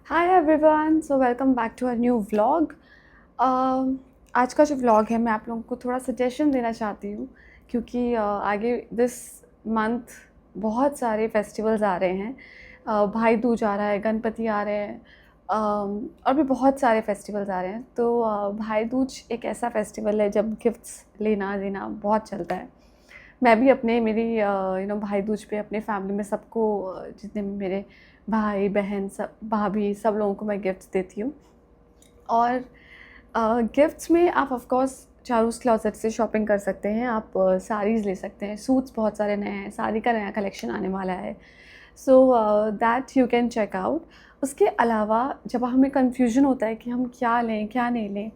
Hi everyone, so welcome back to a new vlog. आज का जो व्लॉग है मैं आप लोगों को थोड़ा सजेशन देना चाहती हूँ क्योंकि आगे दिस मंथ बहुत सारे फेस्टिवल्स आ रहे हैं। भाई दूज आ रहा है, गणपति आ रहे हैं, और भी बहुत सारे फेस्टिवल्स आ रहे हैं। तो भाई दूज एक ऐसा फेस्टिवल है जब गिफ्ट्स लेना देना बहुत चलता है। मैं भी अपने मेरी भाई दूज पे अपने फैमिली में सबको जितने भी मेरे भाई बहन सब भाभी सब लोगों को मैं गिफ्ट्स देती हूँ। और गिफ्ट्स में आप ऑफ कोर्स चारूस क्लॉसेट से शॉपिंग कर सकते हैं। आप साड़ीज़ ले सकते हैं, सूट्स बहुत सारे नए हैं, साड़ी का नया कलेक्शन आने वाला है। So that you can check out. उसके अलावा जब हमें कन्फ्यूजन होता है कि हम क्या लें क्या नहीं लें,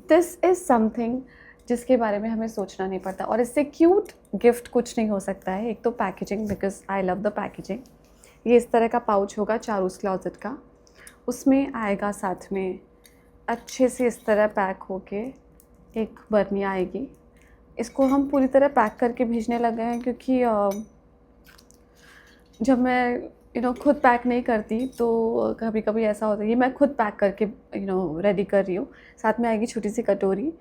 दिस इज़ समथिंग जिसके बारे में हमें सोचना नहीं पड़ता। और इससे क्यूट गिफ्ट कुछ नहीं हो सकता है। एक तो packaging, because I love the packaging. ये इस तरह का पाउच होगा चारूस क्लॉसेट का, उसमें आएगा साथ में अच्छे से इस तरह पैक होके एक बरनी आएगी। इसको हम पूरी तरह पैक करके भेजने लगे हैं क्योंकि जब मैं खुद पैक नहीं करती तो कभी कभी ऐसा होता है कि मैं खुद पैक करके रेडी कर रही हूँ। साथ में आएगी छोटी सी कटोरी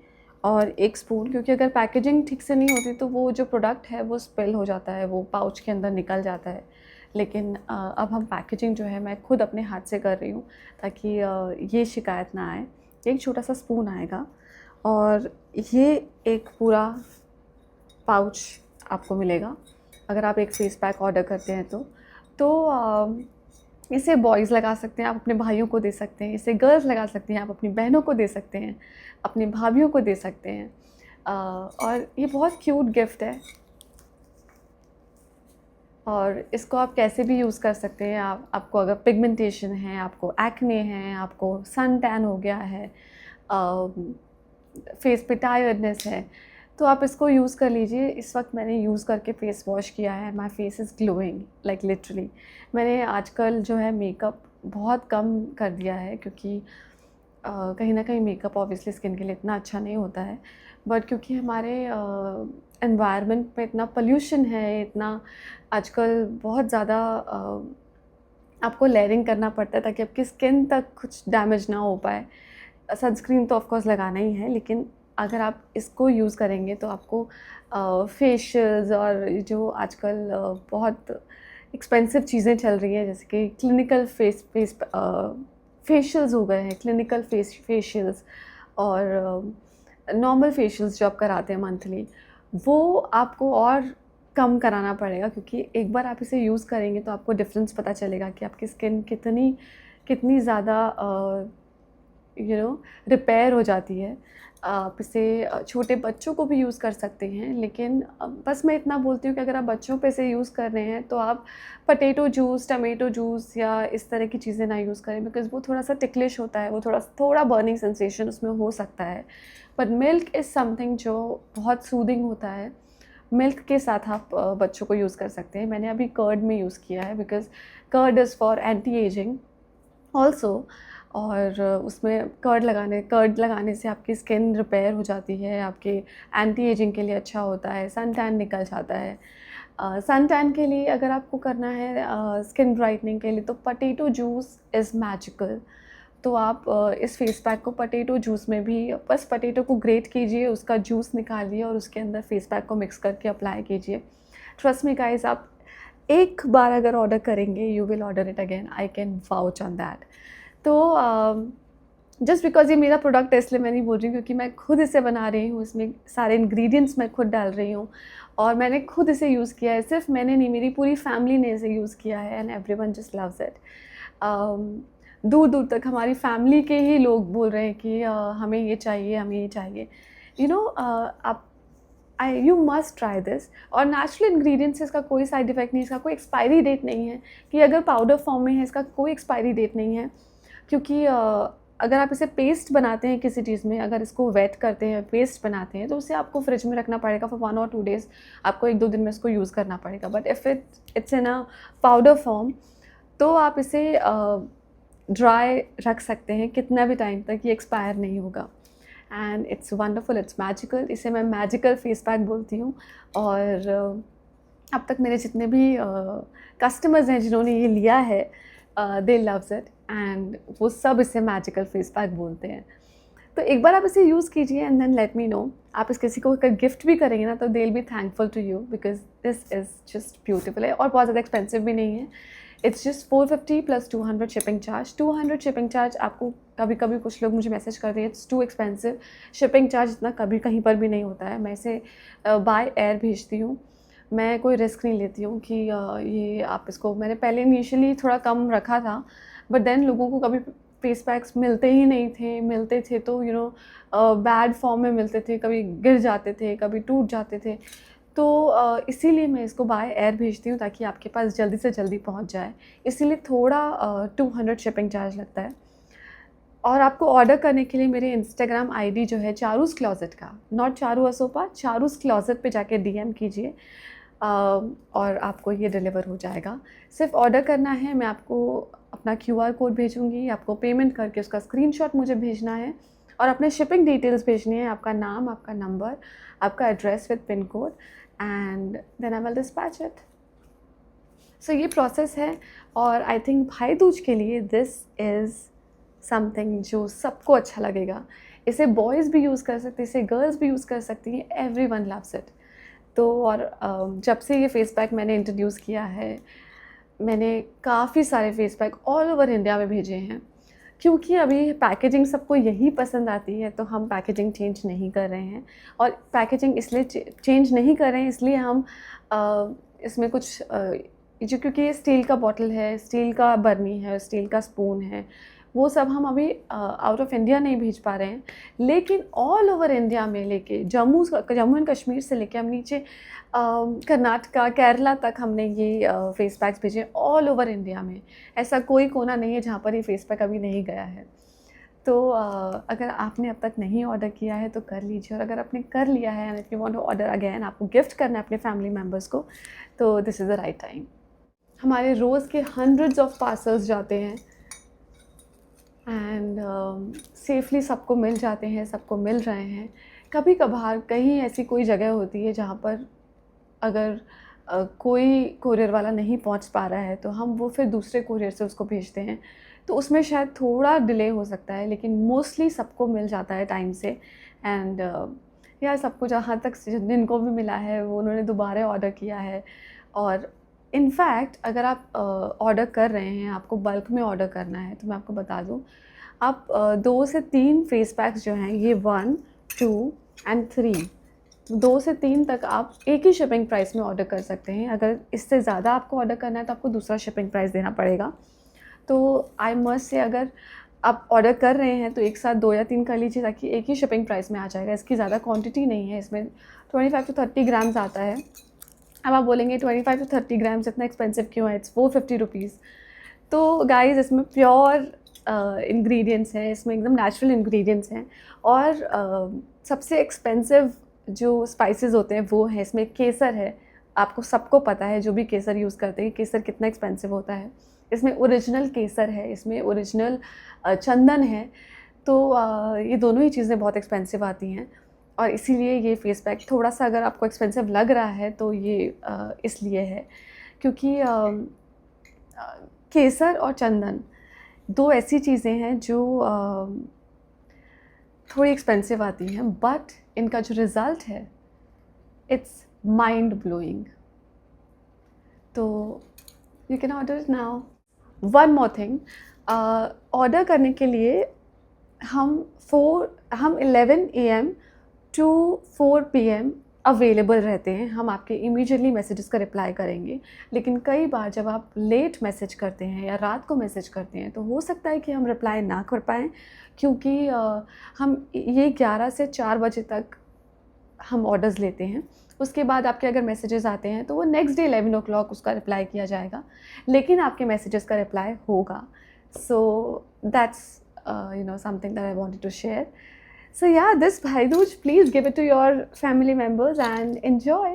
और एक स्पून, क्योंकि अगर पैकेजिंग ठीक से नहीं होती तो वो जो प्रोडक्ट है वो स्पिल हो जाता है, वो पाउच के अंदर निकल जाता है। लेकिन अब हम पैकेजिंग जो है मैं खुद अपने हाथ से कर रही हूँ ताकि ये शिकायत ना आए। एक छोटा सा स्पून आएगा और ये एक पूरा पाउच आपको मिलेगा अगर आप एक फेस पैक ऑर्डर करते हैं तो इसे बॉयज़ लगा सकते हैं, आप अपने भाइयों को दे सकते हैं। इसे गर्ल्स लगा सकती हैं, आप अपनी बहनों को दे सकते हैं, अपनी भाभियों को दे सकते हैं। और ये बहुत क्यूट गिफ्ट है और इसको आप कैसे भी यूज़ कर सकते हैं। आपको अगर पिगमेंटेशन है, आपको एक्ने है, आपको सन टैन हो गया है, फेस पे टायर्डनेस है, तो आप इसको यूज़ कर लीजिए। इस वक्त मैंने यूज़ करके फ़ेस वॉश किया है, my face is glowing like literally. मैंने आजकल जो है मेकअप बहुत कम कर दिया है क्योंकि कहीं ना कहीं मेकअप ऑब्वियसली स्किन के लिए इतना अच्छा नहीं होता है। बट क्योंकि हमारे एनवायरनमेंट में इतना पोल्यूशन है, इतना आजकल बहुत ज़्यादा आपको लेयरिंग करना पड़ता है ताकि आपकी स्किन तक कुछ डैमेज ना हो पाए। सनस्क्रीन तो ऑफ कोर्स लगाना ही है, लेकिन अगर आप इसको यूज़ करेंगे तो आपको फेशियल्स और जो आजकल बहुत एक्सपेंसिव चीज़ें चल रही हैं जैसे कि क्लिनिकल फेशियल्स हो गए हैं, क्लिनिकल फेशियल्स और नॉर्मल फेशियल्स जो आप कराते हैं मंथली, वो आपको और कम कराना पड़ेगा क्योंकि एक बार आप इसे यूज़ करेंगे तो आपको डिफरेंस पता चलेगा कि आपकी स्किन कितनी कितनी ज़्यादा रिपेयर हो जाती है। आप इसे छोटे बच्चों को भी यूज़ कर सकते हैं, लेकिन बस मैं इतना बोलती हूँ कि अगर आप बच्चों पे इसे यूज़ कर रहे हैं तो आप पोटैटो जूस, टमेटो जूस या इस तरह की चीज़ें ना यूज़ करें, बिकॉज़ वो थोड़ा सा टिकलिश होता है, वो थोड़ा बर्निंग सेंसेशन उसमें हो सकता है। बट मिल्क इज़ समथिंग जो बहुत सूदिंग होता है। मिल्क के साथ आप बच्चों को यूज़ कर सकते हैं। मैंने अभी कर्ड में यूज़ किया है because curd is for anti ageing also. और उसमें कर्ड लगाने से आपकी स्किन रिपेयर हो जाती है, आपके एंटी एजिंग के लिए अच्छा होता है, सन टैन निकल जाता है। सन टैन के लिए अगर आपको करना है स्किन ब्राइटनिंग के लिए तो पोटैटो जूस इज़ मैजिकल। तो आप इस फेस पैक को पोटैटो जूस में भी बस पोटैटो को ग्रेट कीजिए, उसका जूस निकालिए और उसके अंदर फेस पैक को मिक्स करके अप्लाई कीजिए। ट्रस्ट मी गाइस, आप एक बार अगर ऑर्डर करेंगे you will order it again, I can vouch on that. तो जस्ट बिकॉज़ ये मेरा प्रोडक्ट है इसलिए मैं नहीं बोल रही हूँ, क्योंकि मैं खुद इसे बना रही हूँ, इसमें सारे इंग्रेडिएंट्स मैं खुद डाल रही हूँ और मैंने खुद इसे यूज़ किया है। सिर्फ मैंने नहीं, मेरी पूरी फैमिली ने इसे यूज़ किया है and everyone just loves it. दूर दूर तक हमारी फैमिली के ही लोग बोल रहे हैं कि हमें ये चाहिए, हमें ये चाहिए। आप यू मस्ट ट्राई दिस। और नेचुरल इंग्रेडिएंट्स से इसका कोई साइड इफ़ेक्ट नहीं, इसका कोई एक्सपायरी डेट नहीं है कि अगर पाउडर फॉर्म में है इसका कोई एक्सपायरी डेट नहीं है। क्योंकि अगर आप इसे पेस्ट बनाते हैं किसी चीज़ में, अगर इसको वेट करते हैं, पेस्ट बनाते हैं, तो उसे आपको फ्रिज में रखना पड़ेगा फॉर 1 और 2 डेज़। आपको 1-2 दिन में इसको यूज़ करना पड़ेगा। But if it's in a powder form तो आप इसे ड्राई रख सकते हैं कितना भी टाइम तक, ये एक्सपायर नहीं होगा। And it's wonderful, it's magical. इसे मैं मैजिकल फेस पैक बोलती हूँ। और अब तक मेरे जितने भी कस्टमर्स हैं जिन्होंने ये लिया है, दे लव्स इट एंड वो सब इसे मैजिकल फेस पैक बोलते हैं। तो एक बार आप इसे यूज़ कीजिए and then let me know. आप इस किसी को अगर गिफ्ट भी करेंगे ना तो they will be thankful to you because this is just beautiful है और बहुत ज़्यादा एक्सपेंसिव भी नहीं है। इट्स जस्ट 450 प्लस 200 शिपिंग चार्ज। 200 शिपिंग चार्ज आपको कभी कभी कुछ लोग मुझे मैसेज करते हैं it's too expensive. Shipping charge इतना कभी कहीं पर भी नहीं होता है। मैं इसे बाय एयर भेजती हूँ। मैं कोई रिस्क नहीं लेती हूँ कि ये आप इसको, मैंने पहले इनिशियली थोड़ा कम रखा था बट देन लोगों को कभी फेस पैक्स मिलते ही नहीं थे, मिलते थे तो यू नो बैड फॉर्म में मिलते थे, कभी गिर जाते थे, कभी टूट जाते थे। तो इसीलिए मैं इसको बाय एयर भेजती हूँ ताकि आपके पास जल्दी से जल्दी पहुँच जाए। इसीलिए थोड़ा 200 शिपिंग चार्ज लगता है। और आपको ऑर्डर करने के लिए मेरे इंस्टाग्राम आईडी जो है चारूस क्लॉज़ेट का, नॉट चारू असोपा, चारूस क्लॉज़ेट पे जाके डीएम कीजिए और आपको ये डिलीवर हो जाएगा। सिर्फ ऑर्डर करना है, मैं आपको अपना क्यूआर कोड भेजूँगी, आपको पेमेंट करके उसका स्क्रीनशॉट मुझे भेजना है और अपने शिपिंग डिटेल्स भेजनी है, आपका नाम, आपका नंबर, आपका address with pin code and then I will dispatch it. So ये प्रोसेस है और आई थिंक भाई दूज के लिए दिस इज़ समथिंग जो सबको अच्छा लगेगा। इसे बॉयज़ भी यूज़ कर सकते हैं, इसे गर्ल्स भी यूज़ कर सकती हैं, एवरीवन लव्स इट। तो और जब से ये फेस पैक मैंने इंट्रोड्यूस किया है, मैंने काफ़ी सारे face pack all over India में भेजे हैं। क्योंकि अभी पैकेजिंग सबको यही पसंद आती है तो हम पैकेजिंग चेंज नहीं कर रहे हैं। और पैकेजिंग इसलिए चेंज नहीं कर रहे हैं, इसलिए हम इसमें कुछ जो, क्योंकि ये स्टील का बॉटल है, स्टील का बर्नी है, स्टील का स्पून है, वो सब हम अभी आउट ऑफ इंडिया नहीं भेज पा रहे हैं। लेकिन ऑल ओवर इंडिया में लेके जम्मू एंड कश्मीर से लेके हम नीचे कर्नाटका, केरला तक हमने ये फेस पैक्स भेजे ऑल ओवर इंडिया में। ऐसा कोई कोना नहीं है जहाँ पर ये फेस पैक अभी नहीं गया है। तो अगर आपने अब तक नहीं ऑर्डर किया है तो कर लीजिए, और अगर आपने कर लिया है and if you want to order again, आपको गिफ्ट करना है अपने फैमिली मेम्बर्स को, तो this is the right time. हमारे रोज़ के हंड्रेड्स ऑफ पार्सल्स जाते हैं एंड सेफली सबको मिल जाते हैं, सबको मिल रहे हैं। कभी कभार कहीं ऐसी कोई जगह होती है जहाँ पर अगर कोई कोरियर वाला नहीं पहुँच पा रहा है तो हम वो फिर दूसरे कोरियर से उसको भेजते हैं, तो उसमें शायद थोड़ा डिले हो सकता है, लेकिन मोस्टली सबको मिल जाता है टाइम से। एंड यार सबको, जहाँ तक जिनको भी मिला है वो उन्होंने दोबारा ऑर्डर किया है। और इनफैक्ट अगर आप ऑर्डर कर रहे हैं, आपको बल्क में ऑर्डर करना है, तो मैं आपको बता दूँ, आप 2 से 3 फेस पैक्स जो हैं, ये 1, 2 एंड 3, 2 से 3 तक आप एक ही शिपिंग प्राइस में ऑर्डर कर सकते हैं। अगर इससे ज़्यादा आपको ऑर्डर करना है तो आपको दूसरा शिपिंग प्राइस देना पड़ेगा। तो आई मस्ट से, अगर आप ऑर्डर कर रहे हैं तो एक साथ 2 या 3 कर लीजिए ताकि एक ही शिपिंग प्राइस में आ जाएगा। इसकी ज़्यादा क्वांटिटी नहीं है, इसमें 25 टू 30 ग्राम्स आता है। अब आप बोलेंगे 25 टू 30 ग्राम्स इतना एक्सपेंसिव क्यों है, इट्स 450 रुपीज़। तो गाइज़ इसमें प्योर इंग्रेडिएंट्स हैं, इसमें एकदम नेचुरल इंग्रेडिएंट्स हैं। और सबसे एक्सपेंसिव जो स्पाइसेस होते हैं वो है, इसमें केसर है। आपको सबको पता है, जो भी केसर यूज़ करते हैं, केसर कितना एक्सपेंसिव होता है। इसमें ओरिजिनल केसर है, इसमें ओरिजिनल चंदन है। तो ये दोनों ही चीज़ें बहुत एक्सपेंसिव आती हैं और इसीलिए ये फेस पैक थोड़ा सा अगर आपको एक्सपेंसिव लग रहा है तो ये इसलिए है क्योंकि केसर और चंदन 2 ऐसी चीज़ें हैं जो थोड़ी एक्सपेंसिव आती हैं, बट इनका जो रिज़ल्ट है इट्स माइंड ब्लोइंग। तो you can order it now. One more thing, order करने के लिए हम 11 AM टू 4 PM अवेलेबल रहते हैं। हम आपके इमीडिएटली मैसेजेस का रिप्लाई करेंगे। लेकिन कई बार जब आप लेट मैसेज करते हैं या रात को मैसेज करते हैं तो हो सकता है कि हम रिप्लाई ना कर पाएँ, क्योंकि हम ये 11 से 4 बजे तक हम ऑर्डर्स लेते हैं। उसके बाद आपके अगर मैसेजेस आते हैं तो वो नेक्स्ट डे 11 o'clock उसका रिप्लाई किया जाएगा, लेकिन आपके मैसेजेस का रिप्लाई होगा। So that's something that I wanted to share. So yeah, this Bhai Dooj, please give it to your family members and enjoy.